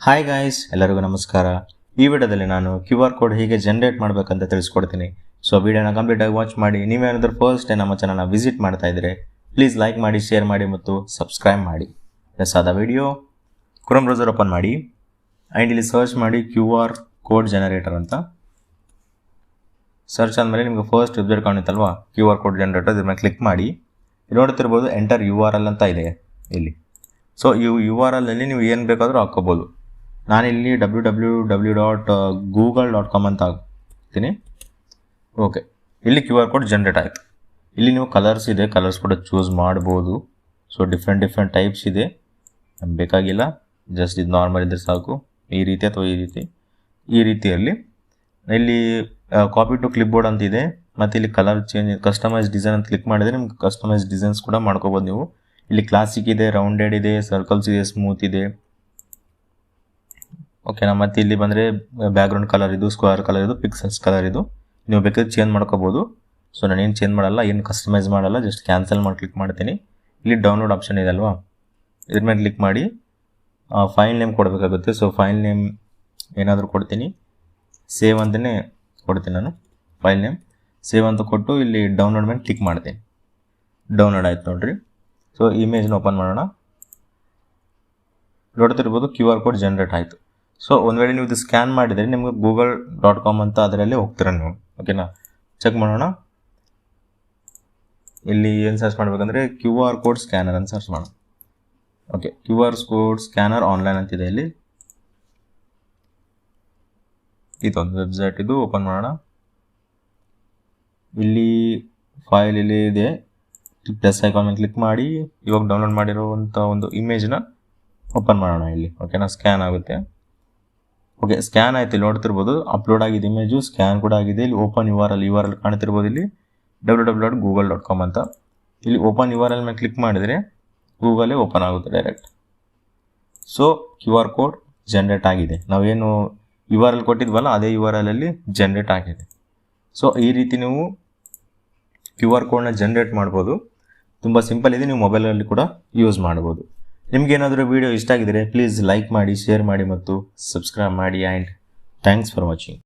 Hi guys, ಎಲ್ಲರಿಗೂ ನಮಸ್ಕಾರ. ಈ ವಿಡಿಯೋದಲ್ಲಿ ನಾನು QR ಕೋಡ್ ಹೇಗೆ ಜನರೇಟ್ ಮಾಡಬೇಕಂತ ತಿಳಿಸ್ಕೊಡ್ತೀನಿ. ಸೊ ವಿಡಿಯೋನ ಕಂಪ್ಲೀಟಾಗಿ ವಾಚ್ ಮಾಡಿ. ನೀವೇನಾದರೂ ಫಸ್ಟ್ ಟೈಮ್ ನಮ್ಮ ಚಾನಲ್ನ ವಿಸಿಟ್ ಮಾಡ್ತಾ ಇದ್ದರೆ ಪ್ಲೀಸ್ ಲೈಕ್ ಮಾಡಿ, ಶೇರ್ ಮಾಡಿ ಮತ್ತು ಸಬ್ಸ್ಕ್ರೈಬ್ ಮಾಡಿ. ಎಸ್ ಆದ ವಿಡಿಯೋ ಕ್ರೋಮ್ ಬ್ರೌಸರ್ ಓಪನ್ ಮಾಡಿ ಆ್ಯಂಡ್ ಇಲ್ಲಿ ಸರ್ಚ್ ಮಾಡಿ QR ಕೋಡ್ ಜನರೇಟರ್ ಅಂತ. ಸರ್ಚ್ ಆದಮೇಲೆ ನಿಮಗೆ ಫಸ್ಟ್ ವೆಬ್ಸೈಟ್ ಕಾಣುತ್ತಲ್ವಾ QR ಕೋಡ್ ಜನರೇಟರ್, ಇದ್ರ ಮೇಲೆ ಕ್ಲಿಕ್ ಮಾಡಿ. ನೋಡ್ತಿರ್ಬೋದು ಎಂಟರ್ URL ಅಂತ ಇದೆ ಇಲ್ಲಿ. ಸೊ ಈ URL ಅಲ್ಲಿ ನೀವು ಏನು ಬೇಕಾದರೂ ಹಾಕ್ಕೋಬೋದು. ನಾನಿಲ್ಲಿ www.google.com ಅಂತ ಹಾಕ್ತೀನಿ. ಓಕೆ, ಇಲ್ಲಿ QR ಕೋಡ್ ಜನರೇಟ್ ಆಯಿತು. ಇಲ್ಲಿ ನೀವು ಕಲರ್ಸ್ ಇದೆ, ಕಲರ್ಸ್ ಕೂಡ ಚೂಸ್ ಮಾಡ್ಬೋದು. ಸೊ ಡಿಫ್ರೆಂಟ್ ಟೈಪ್ಸ್ ಇದೆ, ನಮ್ಗೆ ಬೇಕಾಗಿಲ್ಲ, ಜಸ್ಟ್ ಇದು ನಾರ್ಮಲ್ ಇದ್ದರೆ ಸಾಕು. ಈ ರೀತಿ ಅಥವಾ ಈ ರೀತಿಯಲ್ಲಿ ಇಲ್ಲಿ ಕಾಪಿ ಟು ಕ್ಲಿಪ್ ಬೋರ್ಡ್ ಅಂತಿದೆ. ಮತ್ತು ಇಲ್ಲಿ ಕಲರ್ ಚೇಂಜ್, ಕಸ್ಟಮೈಸ್ ಡಿಸೈನ್ ಅಂತ ಕ್ಲಿಕ್ ಮಾಡಿದರೆ ನಿಮ್ಗೆ ಕಸ್ಟಮೈಸ್ ಡಿಸೈನ್ಸ್ ಕೂಡ ಮಾಡ್ಕೋಬೋದು ನೀವು. ಇಲ್ಲಿ ಕ್ಲಾಸಿಕ್ ಇದೆ, ರೌಂಡೆಡ್ ಇದೆ, ಸರ್ಕಲ್ಸ್ ಇದೆ, ಸ್ಮೂತ್ ಇದೆ. ಓಕೆನಾ. ಮತ್ತು ಇಲ್ಲಿ ಬಂದರೆ ಬ್ಯಾಕ್ಗ್ರೌಂಡ್ ಕಲರ್ ಇದು, ಸ್ಕ್ವೇರ್ ಕಲರ್ ಇದು, ಪಿಕ್ಸೆಲ್ಸ್ ಕಲರ್ ಇದು. ನೀವು ಬೇಕಾದ್ರೆ ಚೇಂಜ್ ಮಾಡ್ಕೋಬೋದು. ಸೊ ನಾನೇನು ಚೇಂಜ್ ಮಾಡಲ್ಲ, ಏನು ಕಸ್ಟಮೈಸ್ ಮಾಡಲ್ಲ, ಜಸ್ಟ್ ಕ್ಯಾನ್ಸಲ್ ಮಾಡಿ ಕ್ಲಿಕ್ ಮಾಡ್ತೀನಿ. ಇಲ್ಲಿ ಡೌನ್ಲೋಡ್ ಆಪ್ಷನ್ ಇದೆ ಅಲ್ವಾ, ಇದ್ರ ಮೇಲೆ ಕ್ಲಿಕ್ ಮಾಡಿ ಫೈಲ್ ನೇಮ್ ಕೊಡಬೇಕಾಗುತ್ತೆ. ಸೊ ಫೈಲ್ ನೇಮ್ ಏನಾದರೂ ಕೊಡ್ತೀನಿ, ಸೇವ್ ಅಂತಲೇ ಕೊಡ್ತೀನಿ ನಾನು. ಫೈಲ್ ನೇಮ್ ಸೇವ್ ಅಂತ ಕೊಟ್ಟು ಇಲ್ಲಿ ಡೌನ್ಲೋಡ್ ಮೇಲೆ ಕ್ಲಿಕ್ ಮಾಡ್ತೀನಿ. ಡೌನ್ಲೋಡ್ ಆಯ್ತು ನೋಡಿರಿ. ಸೊ ಇಮೇಜ್ನ ಓಪನ್ ಮಾಡೋಣ. ನೋಡ್ತಿರ್ಬೋದು QR ಕೋಡ್ ಜನರೇಟ್ ಆಯಿತು. ಸೊ ಒಂದು ವೇಳೆ ನೀವು ಇದು ಸ್ಕ್ಯಾನ್ ಮಾಡಿದರೆ ನಿಮಗೆ google.com ಅಂತ ಅದರಲ್ಲಿ ಹೋಗ್ತೀರ ನೀವು. ಓಕೆನಾ, ಚೆಕ್ ಮಾಡೋಣ. ಇಲ್ಲಿ ಏನು ಸರ್ಚ್ ಮಾಡಬೇಕಂದ್ರೆ QR ಕೋಡ್ ಸ್ಕ್ಯಾನರ್ ಅಂತ ಸರ್ಚ್ ಮಾಡೋಣ. Okay, QR code scanner online ಅಂತಿದೆ ಇಲ್ಲಿ. ಇದೊಂದು ವೆಬ್ಸೈಟ್, ಇದು ಓಪನ್ ಮಾಡೋಣ. ಇಲ್ಲಿ ಫೈಲ್ ಇಲ್ಲಿ ಇದೆ, ಪ್ಲಸ್ ಐಕಾನ್ ಮೇಲೆ ಕ್ಲಿಕ್ ಮಾಡಿ ಇವಾಗ ಡೌನ್ಲೋಡ್ ಮಾಡಿರುವಂಥ ಒಂದು ಇಮೇಜ್ನ ಓಪನ್ ಮಾಡೋಣ ಇಲ್ಲಿ. ಓಕೆನಾ, ಸ್ಕ್ಯಾನ್ ಆಗುತ್ತೆ. ಓಕೆ, ಸ್ಕ್ಯಾನ್ ಆಯಿತು. ಇಲ್ಲಿ ನೋಡ್ತಿರ್ಬೋದು ಅಪ್ಲೋಡ್ ಆಗಿದೆ ಇಮೇಜು, ಸ್ಕ್ಯಾನ್ ಕೂಡ ಆಗಿದೆ. ಇಲ್ಲಿ ಓಪನ್ URL ಕಾಣ್ತಿರ್ಬೋದು ಇಲ್ಲಿ www.google.com ಅಂತ. ಇಲ್ಲಿ ಓಪನ್ URL ಮೇಲೆ ಕ್ಲಿಕ್ ಮಾಡಿದರೆ ಗೂಗಲೇ ಓಪನ್ ಆಗುತ್ತೆ direct. So QR code generate ಆಗಿದೆ. ನಾವೇನು URL ಕೊಟ್ಟಿದ್ವಲ್ಲ ಅದೇ URL ಅಲ್ಲಿ ಜನ್ರೇಟ್ ಆಗಿದೆ. ಸೊ ಈ ರೀತಿ ನೀವು QR ಕೋಡ್ನ ಜನ್ರೇಟ್ ಮಾಡ್ಬೋದು. ತುಂಬ ಸಿಂಪಲ್ ಇದೆ, ನೀವು ಮೊಬೈಲಲ್ಲಿ ಕೂಡ ಯೂಸ್ ಮಾಡ್ಬೋದು. ನಿಮಗೇನಾದರೂ ವಿಡಿಯೋ ಇಷ್ಟ ಆಗಿದರೆ ಪ್ಲೀಸ್ ಲೈಕ್ ಮಾಡಿ, ಶೇರ್ ಮಾಡಿ ಮತ್ತು ಸಬ್ಸ್ಕ್ರೈಬ್ ಮಾಡಿ. And thanks for watching.